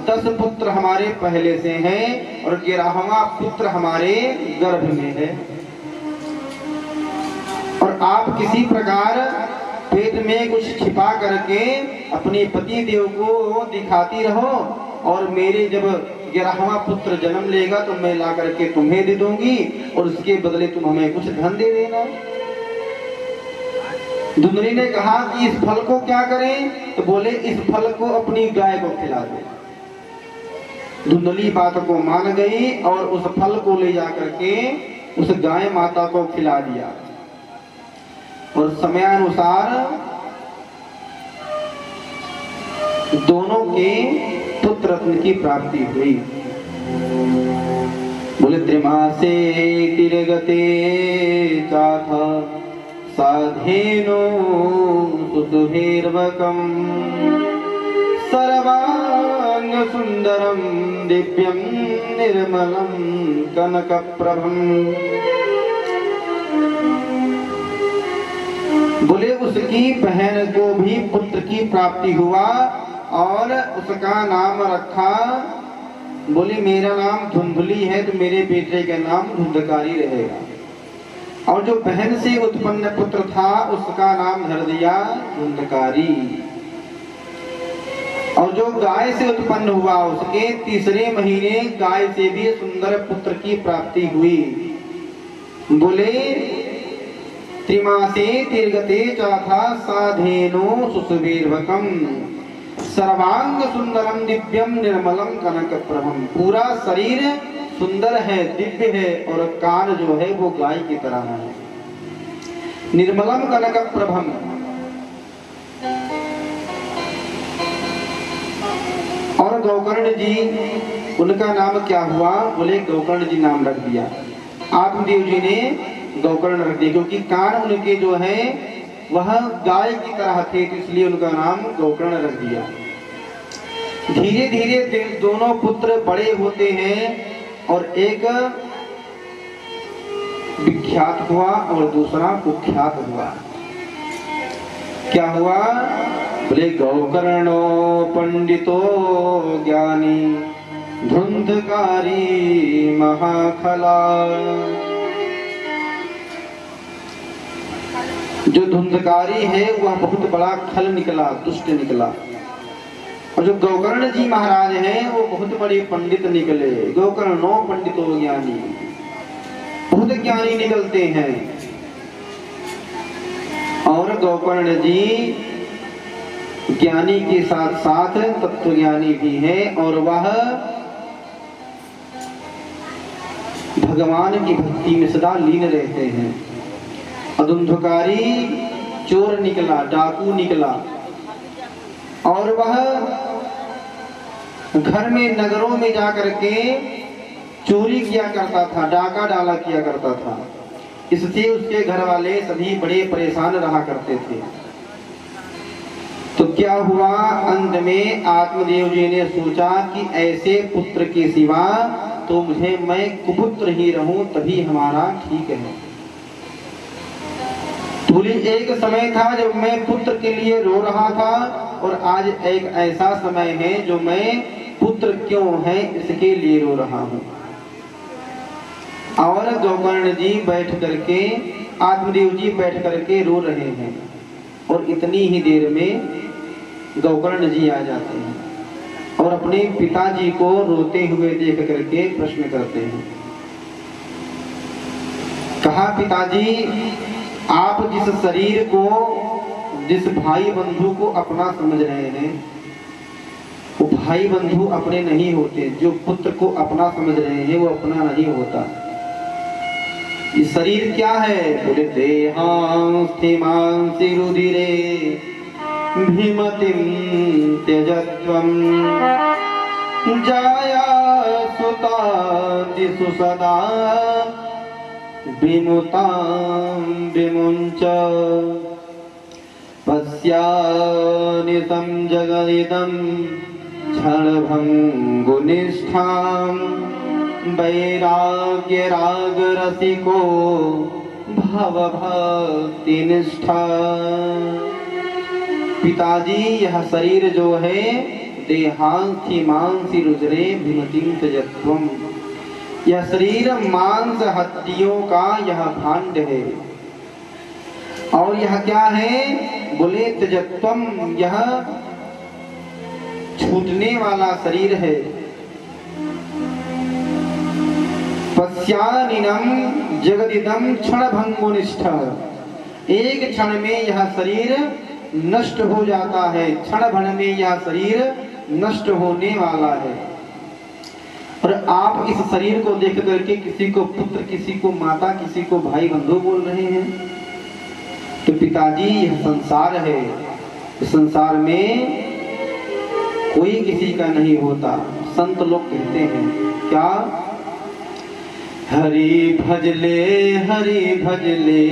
10 पुत्र हमारे पहले से हैं और 11वां पुत्र हमारे गर्भ में है, और आप किसी प्रकार पेट में कुछ छिपा करके अपने पति देव को दिखाती रहो और मेरे जब 11वां पुत्र जन्म लेगा तो मैं ला करके तुम्हें दे दूंगी और उसके बदले तुम हमें कुछ धन दे देना। धुंधली ने कहा कि इस फल को क्या करें? तो बोले इस फल को अपनी गाय को खिला दे। धुंधली बात को मान गई और उस फल को ले जाकर के उस गाय माता को खिला दिया और समयानुसार दोनों के पुत्र रत्न की प्राप्ति हुई। बोले त्रिमासे तिरगते चाथ साधेनो सुसुभिर्वकं सर्वांग सुंदरम दिव्यं निर्मलं कनकप्रभं। बोले उसकी बहन को भी पुत्र की प्राप्ति हुआ और उसका नाम रखा बोली मेरा नाम धुंधली है तो मेरे बेटे का नाम धुंधकारी रहेगा। और जो बहन से उत्पन्न पुत्र था उसका नाम धर दिया धुंधकारी। और जो गाय से उत्पन्न हुआ उसके तीसरे महीने गाय से भी सुंदर पुत्र की प्राप्ति हुई। बोले त्रिमासे तीर्गते चौथा साधेनो सुसुवीर्भकम सर्वांग सुंदरम दिव्यम निर्मलम कनक प्रभम। पूरा शरीर सुंदर है, दिव्य है और कान जो है वो गाय की तरह है। निर्मलम कनक प्रभम। और गौकर्ण जी उनका नाम क्या हुआ? बोले गौकर्ण जी नाम रख दिया। आत्मदेव जी ने गौकर्ण रख दिया क्योंकि कान उनके जो है वह गाय की तरह थे, तो इसलिए उनका नाम गौकर्ण रख दिया। धीरे धीरे दोनों पुत्र बड़े होते हैं और एक विख्यात हुआ और दूसरा कुख्यात हुआ। क्या हुआ? बोले गौकर्णो पंडितो ज्ञानी धुंधकारी महाखला। जो धुंधकारी है वह बहुत बड़ा खल निकला, दुष्ट निकला। और जो गौकर्ण जी महाराज हैं वो बहुत बड़े पंडित निकले। गौकर्णो पंडितो ज्ञानी, बहुत ज्ञानी निकलते हैं। और गौकर्ण जी ज्ञानी के साथ साथ तत्वज्ञानी भी हैं और वह भगवान की भक्ति में सदा लीन रहते हैं। धुंधकारी चोर निकला, डाकू निकला और वह घर में नगरों में जाकर के चोरी किया करता था, डाका डाला किया करता था। इससे उसके घर वाले सभी बड़े परेशान रहा करते थे। तो क्या हुआ? अंत में आत्मदेव जी ने सोचा कि ऐसे पुत्र के सिवा तो मैं कुपुत्र ही रहूं तभी हमारा ठीक है। बोली एक समय था जब मैं पुत्र के लिए रो रहा था और आज एक ऐसा समय है जो मैं पुत्र क्यों है इसके लिए रो रहा हूँ। और गौकर्ण जी बैठ करके, आत्मदेव जी बैठ करके रो रहे हैं और इतनी ही देर में गौकर्ण जी आ जाते हैं और अपने पिताजी को रोते हुए देख करके प्रश्न करते हैं। कहा पिताजी आप जिस शरीर को, जिस भाई बंधु को अपना समझ रहे हैं वो भाई बंधु अपने नहीं होते। जो पुत्र को अपना समझ रहे हैं वो अपना नहीं होता। ये शरीर क्या है? बोले देहांस्ति मांसि रुधिरे भीमतिं त्यजत्वं जाया सुता दिशु सदा विमुतां विमुञ्च पश्यानितं जगदिदं क्षणभङ्गुनिष्ठां वैराग्यरागरसिको भवभक्तिनिष्ठा। पिताजी यह शरीर जो है देहांसि मांसि रुधिरे भीमतिं त्यजत्वं, यह शरीर मांस हड्डियों का यह भांड है। और यह क्या है? बोले त्यजत्वम, यह छूटने वाला शरीर है। पश्यानिनम जगदिदम क्षणभंगुनिष्ठ, एक क्षण में यह शरीर नष्ट हो जाता है, क्षण भर में यह शरीर नष्ट होने वाला है। और आप इस शरीर को देख करके किसी को पुत्र, किसी को माता, किसी को भाई बंधु बोल रहे हैं। तो पिताजी यह संसार है, इस संसार में कोई किसी का नहीं होता। संत लोग कहते हैं क्या? हरि भजले हरि भजले,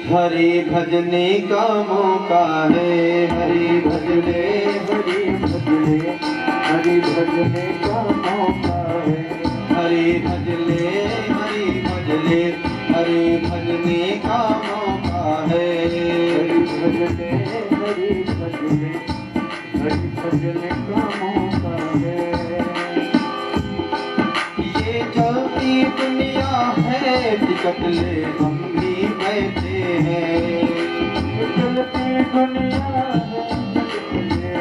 हरि भजने का मौका है। हरि भजले हरि भजले, हरि भजने का मौका है। हरि भजले हरि भजले, हरि भजने का मौका है। हरि भजले हरि भजले, हरि भजने का मौका है। टिकट ले हम भी बैठे हैं। चलती दुनिया है,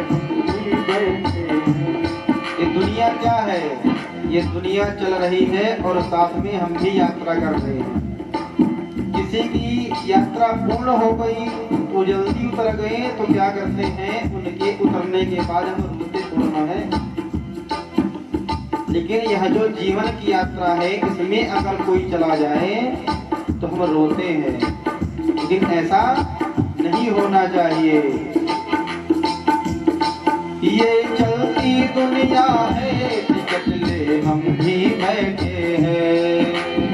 हम भी बैठे हैं। ये दुनिया क्या है? ये दुनिया चल रही है और साथ में हम भी यात्रा कर रहे हैं। किसी की यात्रा पूर्ण हो गई तो जल्दी उतर गए तो क्या करते हैं, उनके उतरने के बाद हम रुकते थोड़ा है। लेकिन यह जो जीवन की यात्रा है इसमें अगर कोई चला जाए तो हम रोते हैं, लेकिन ऐसा नहीं होना चाहिए। ये चलती दुनिया है, टिकट ले हम भी बैठे हैं।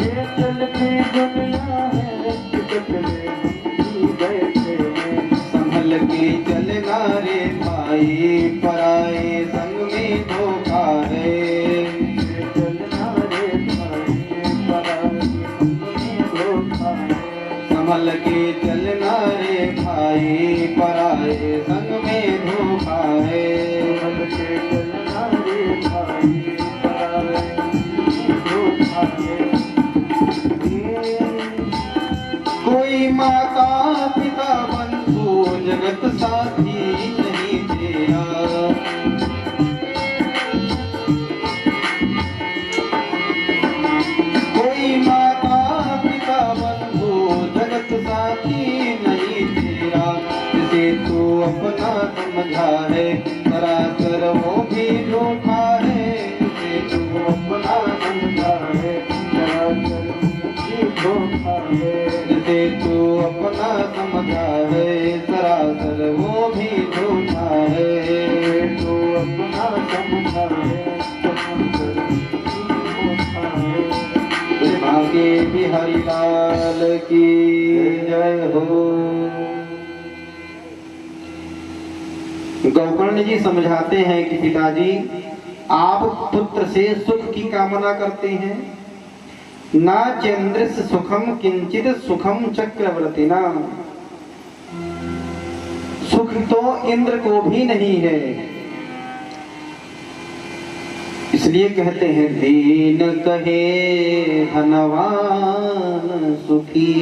ये चलती दुनिया है, टिकट ले हम भी बैठे हैं। संभल के चलना रे भाई, पराए संग में धोखा है। चलना रे भाई, पराए संग में धोखा है। संभल के चलना रे भाई, पराए संग में धोखा है। संभल के चलना रे भाई, पराए संग में धोखा है। कोई माता पिता बंधु जगत साथी नहीं तेरा। कोई माता पिता बंधु जगत साथी नहीं तेरा। जिसे तू अपना समझा है सरासर वो भी धोखा है। जिसे तू अपना समझा है सरासर भी धोखा है। जिसे तू अपना समझा है सरासर वो भी धोखा है। तो अपना समझा है, सरासर भी धोखा है। भागे बिहारी लाल की जय हो। गौकर्ण जी समझाते हैं कि पिताजी आप पुत्र से सुख की कामना करते हैं। ना चंद्र सुखम किंचित सुखम चक्रवर्ती ना। सुख तो इंद्र को भी नहीं है। इसलिए कहते हैं दीन कहे धनवान सुखी।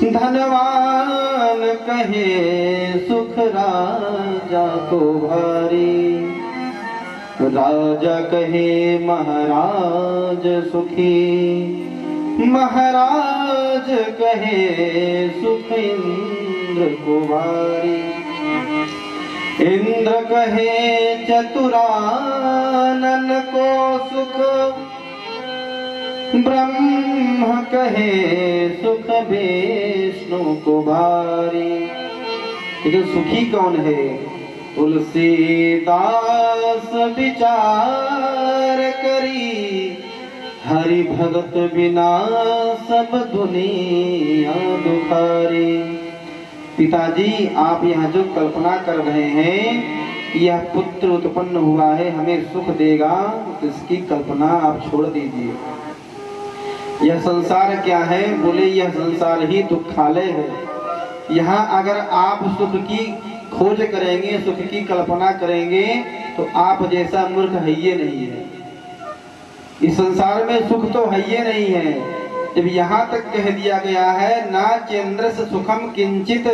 धनवान कहे सुख राजा को भारी। राजा कहे महाराज सुखी। महाराज कहे सुख इंद्र को भारी। इंद्र कहे चतुरानन को सुख। ब्रह्म कहे सुख विष्णु को भारी। लेकिन सुखी कौन है? तुलसीदास विचार करी। हरि भगत बिना सब दुनिया दुखारी। पिताजी आप यहाँ जो कल्पना कर रहे हैं यह पुत्र उत्पन्न हुआ है हमें सुख देगा, तो इसकी कल्पना आप छोड़ दीजिए। यह संसार क्या है? बोले यह संसार ही दुखालय है। यहाँ अगर आप सुख की खोज करेंगे, सुख की कल्पना करेंगे तो आप जैसा मूर्ख है ये नहीं है। इस संसार में सुख तो है ये नहीं है। जब यहाँ तक कह दिया गया है ना चंद्र से सुखम किंचित,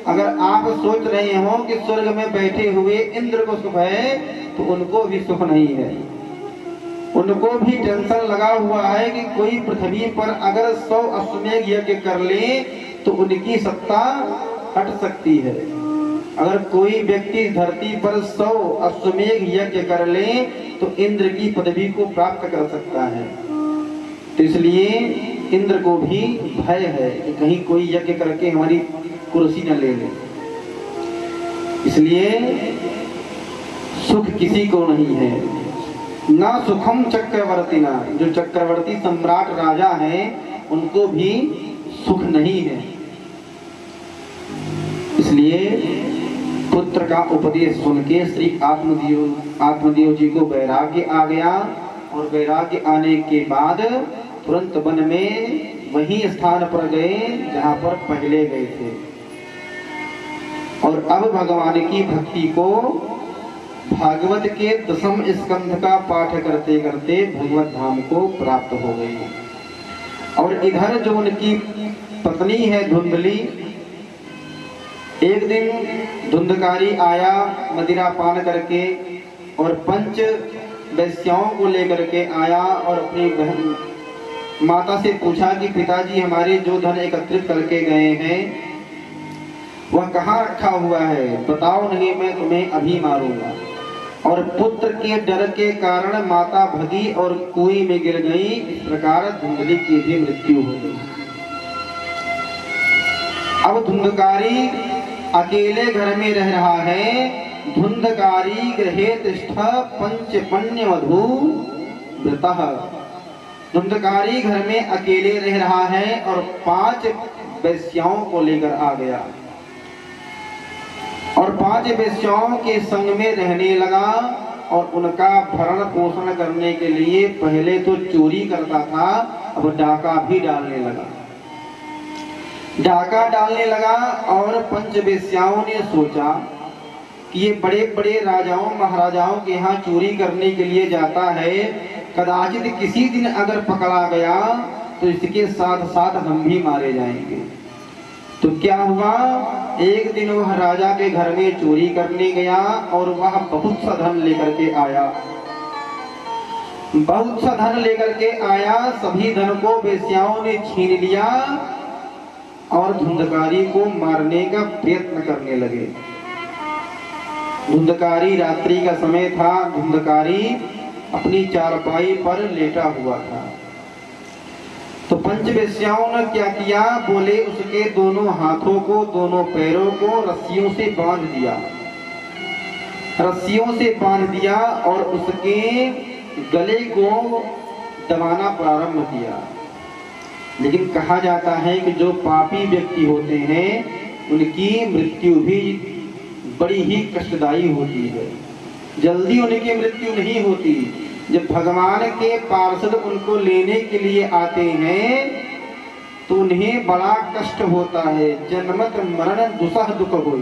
अगर आप सोच रहे हो कि स्वर्ग में बैठे हुए इंद्र को सुख है तो उनको भी सुख नहीं है। उनको भी टेंशन लगा हुआ है कि कोई पृथ्वी पर अगर 100 अश्वमेध यज्ञ कर ले तो उनकी सत्ता हट सकती है। अगर कोई व्यक्ति धरती पर 100 अश्वमेध यज्ञ कर ले तो इंद्र की पदवी को प्राप्त कर सकता है। तो इसलिए इंद्र को भी भय है कि कहीं कोई यज्ञ करके हमारी कुर्सी न ले ले। इसलिए सुख किसी को नहीं है। ना सुखम चक्रवर्ती ना, जो चक्रवर्ती सम्राट राजा हैं उनको भी सुख नहीं है। इसलिए पुत्र का उपदेश सुन के श्री आत्मदेव जी को वैराग्य आ गया और वैराग्य आने के बाद तुरंत वन में वही स्थान पर गए जहां पर पहले गए थे और अब भगवान की भक्ति को भागवत के 10वें स्कंध का पाठ करते करते भगवत धाम को प्राप्त हो गए। और इधर जो उनकी पत्नी है धुंधली, एक दिन धुंधकारी आया मदिरा पान करके और पंच वैश्याओं को लेकर के आया और अपनी बहन माता से पूछा कि पिताजी हमारे जो धन एकत्रित करके गए हैं वह कहाँ रखा हुआ है, बताओ नहीं मैं तुम्हें अभी मारूंगा। और पुत्र के डर के कारण माता भगी और कुएं में गिर गई। इस प्रकार धुंधली की भी मृत्यु हो गई। अब धुंधकारी अकेले घर में रह रहा है। धुंधकारी गृहे तिष्ठ पंचपन्य वधू व्रतः। धुंधकारी घर में अकेले रह रहा है और 5 वैश्याओं को लेकर आ गया और 5 वैश्याओं के संग में रहने लगा और उनका भरण पोषण करने के लिए पहले तो चोरी करता था, अब डाका भी डालने लगा। डाका डालने लगा और पंच वैश्याओं ने सोचा कि ये बड़े बड़े राजाओं महाराजाओं के यहाँ चोरी करने के लिए जाता है, कदाचित किसी दिन अगर पकड़ा गया तो इसके साथ साथ हम भी मारे जाएंगे। तो क्या हुआ, एक दिन वह राजा के घर में चोरी करने गया और वह बहुत सा धन लेकर के आया। बहुत सा धन लेकर के आया। सभी धन को वेश्याओं ने छीन लिया और धुंधकारी को मारने का प्रयत्न करने लगे। धुंधकारी, रात्रि का समय था, धुंधकारी अपनी चारपाई पर लेटा हुआ था। तो पंच वेश्याओं ने क्या किया, बोले उसके दोनों हाथों को दोनों पैरों को रस्सियों से बांध दिया। रस्सियों से बांध दिया और उसके गले को दबाना प्रारंभ किया। लेकिन कहा जाता है कि जो पापी व्यक्ति होते हैं उनकी मृत्यु भी बड़ी ही कष्टदायी होती है, जल्दी उनकी मृत्यु नहीं होती। जब भगवान के पार्षद उनको लेने के लिए आते हैं तो उन्हें बड़ा कष्ट होता है। जन्मत मरण दुसह दुख हो।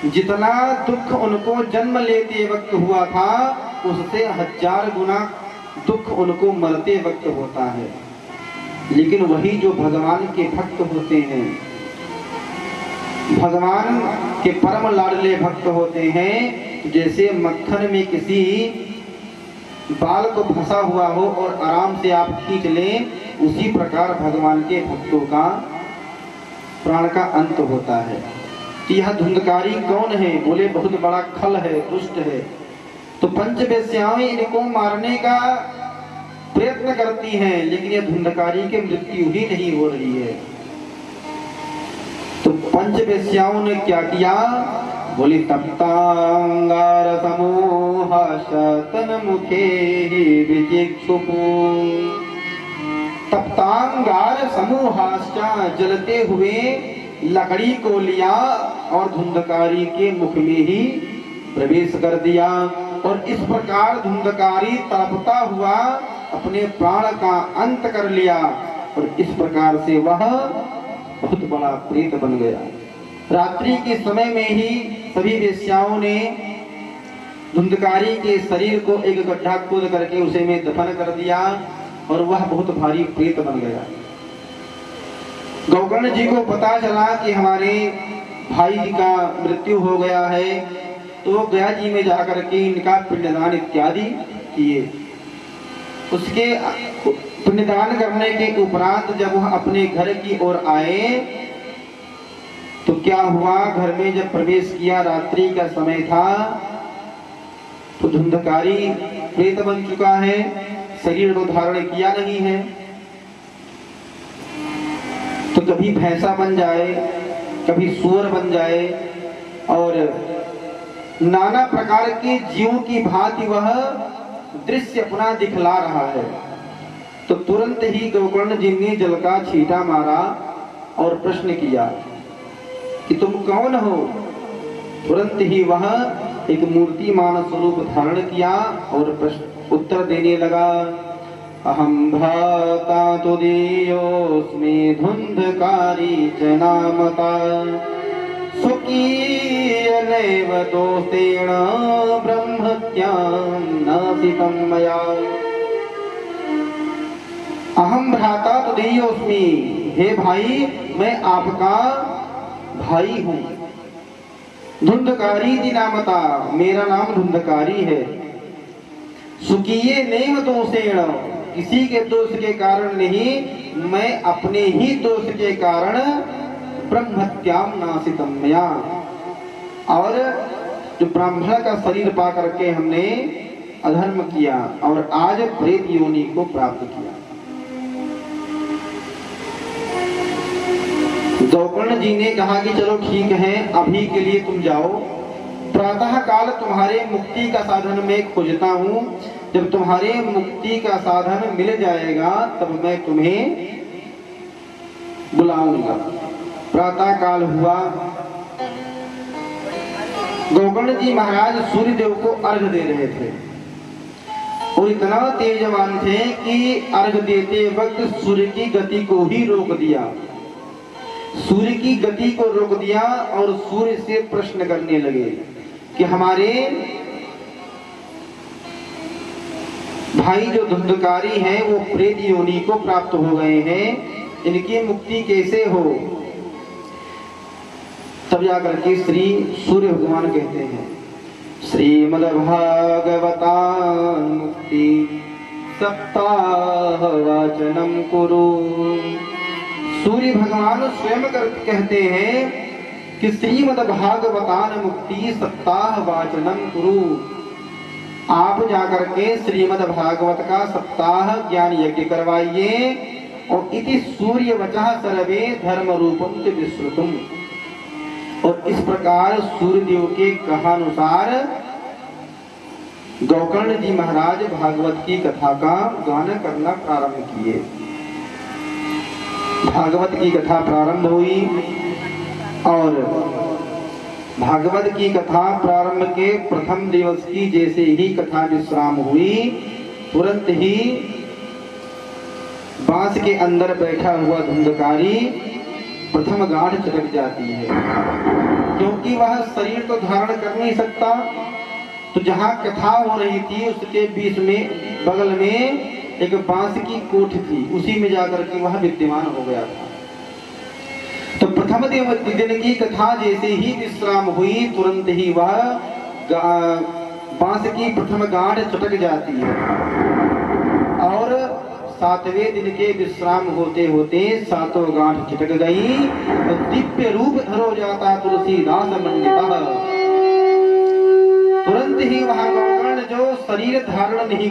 जितना दुख उनको जन्म लेते वक्त हुआ था उससे 1000 गुना दुख उनको मरते वक्त होता है। लेकिन वही जो भगवान के भक्त होते हैं, भगवान के परम लाडले भक्त होते हैं, जैसे मक्खन में किसी बाल को फंसा हुआ हो और आराम से आप खींच लें, उसी प्रकार भगवान के भक्तों का प्राण का अंत होता है। यह धुंधकारी कौन है, बोले बहुत बड़ा खल है, दुष्ट है। तो पंच वेश्याएं इनको मारने का प्रयत्न करती हैं, लेकिन यह धुंधकारी की मृत्यु ही नहीं हो रही है। तो पंच वेश्याओं ने क्या किया, बोली तप्तांगार समूह शतन मुखे विचिक्षुपु। तप्तांगार समूहाश्चा, जलते हुए लकड़ी को लिया और धुंधकारी के मुख में ही प्रवेश कर दिया। और इस प्रकार धुंधकारी तड़पता हुआ अपने प्राण का अंत कर लिया और इस प्रकार से वह बहुत बड़ा प्रेत बन गया। रात्रि के समय में ही सभी वेश्याओं ने धुंधकारी के शरीर को एक गड्ढा खोद करके उसे में दफन कर दिया और वह बहुत भारी प्रेत बन गया। गौकर्ण जी को पता चला कि हमारे भाई जी का मृत्यु हो गया है, तो वो गया जी में जाकर के इनका पिंडदान इत्यादि किए। उसके पिंडदान करने के उपरांत जब वह अपने घर की ओर आए तो क्या हुआ, घर में जब प्रवेश किया, रात्रि का समय था, तो धुंधकारी प्रेत बन चुका है, शरीर को धारण किया नहीं है। तो कभी भैंसा बन जाए, कभी सूअर बन जाए और नाना प्रकार के जीवों की भांति वह दृश्य अपना दिखला रहा है। तो तुरंत ही गोकर्ण जी ने जल का छींटा मारा और प्रश्न किया कि तुम कौन हो। तुरंत ही वह एक मूर्तिमान स्वरूप धारण किया और प्रश्न उत्तर देने लगा, अहम भ्राता तुदीयोस्मि धुंधकारी च नामता स्वकीयनैव दोषेण ब्रह्मत्यां नासितं मया। अहम भ्राता तदीयोस्मि, हे भाई मैं आपका भाई हूँ। धुंधकारी ति नामता, मेरा नाम धुंधकारी है। सुकीये नैव दोषेण, किसी के दोष के कारण नहीं, मैं अपने ही दोष के कारण ब्रह्मत्याम नासितम मया, और जो ब्राह्मण का शरीर पा करके हमने अधर्म किया और आज प्रेत योनि को प्राप्त किया। गौकर्ण जी ने कहा कि चलो ठीक है, अभी के लिए तुम जाओ, प्रातः काल तुम्हारे मुक्ति का साधन मैं खोजता हूँ, जब तुम्हारे मुक्ति का साधन मिल जाएगा तब मैं तुम्हें बुलाऊंगा। प्रातः काल हुआ, गौकर्ण जी महाराज सूर्य देव को अर्घ दे रहे थे और इतना तेजवान थे कि अर्घ देते वक्त सूर्य की गति को ही रोक दिया, सूर्य की गति को रोक दिया और सूर्य से प्रश्न करने लगे कि हमारे भाई जो धुंधकारी हैं वो प्रेत योनि को प्राप्त हो गए हैं, इनकी मुक्ति कैसे हो। तब जाकर के श्री सूर्य भगवान कहते हैं, श्रीमद्भागवतां मुक्ति सप्ताह वाचनम कुरु। सूर्य भगवान स्वयं कहते हैं कि श्रीमद्भागवतां मुक्ति सप्ताह वाचनम कुरु, आप जाकर के श्रीमद्भागवत का सप्ताह ज्ञान यज्ञ करवाइए। और इति सूर्य वचः सर्वे धर्म रूपम च विश्रुतम, और इस प्रकार सूर्यदेव के कहानुसार गौकर्ण जी महाराज भागवत की कथा का गान करना प्रारंभ किए। भागवत की कथा प्रारंभ हुई और भागवत की कथा प्रारंभ के प्रथम दिवस की जैसे ही कथा विश्राम हुई, तुरंत ही बांस के अंदर बैठा हुआ धुंधकारी प्रथम गांठ चटक जाती है, क्योंकि वह शरीर तो धारण कर नहीं सकता। तो जहाँ कथा हो रही थी उसके बीच में बगल में एक बांस की कोठ थी, उसी में जाकर के वह विद्यमान हो गया था। तो प्रथम दिन की कथा जैसे ही विश्राम हुई, तुरंत ही वह बांस की प्रथम गांठ चटक जाती है और सातवें दिन के विश्राम होते होते सातों गांठ चटक गई और दिव्य रूप धरो जाता तुलसीदास मंडिता। तुरंत ही वहां गौकर्ण जो शरीर धारण नहीं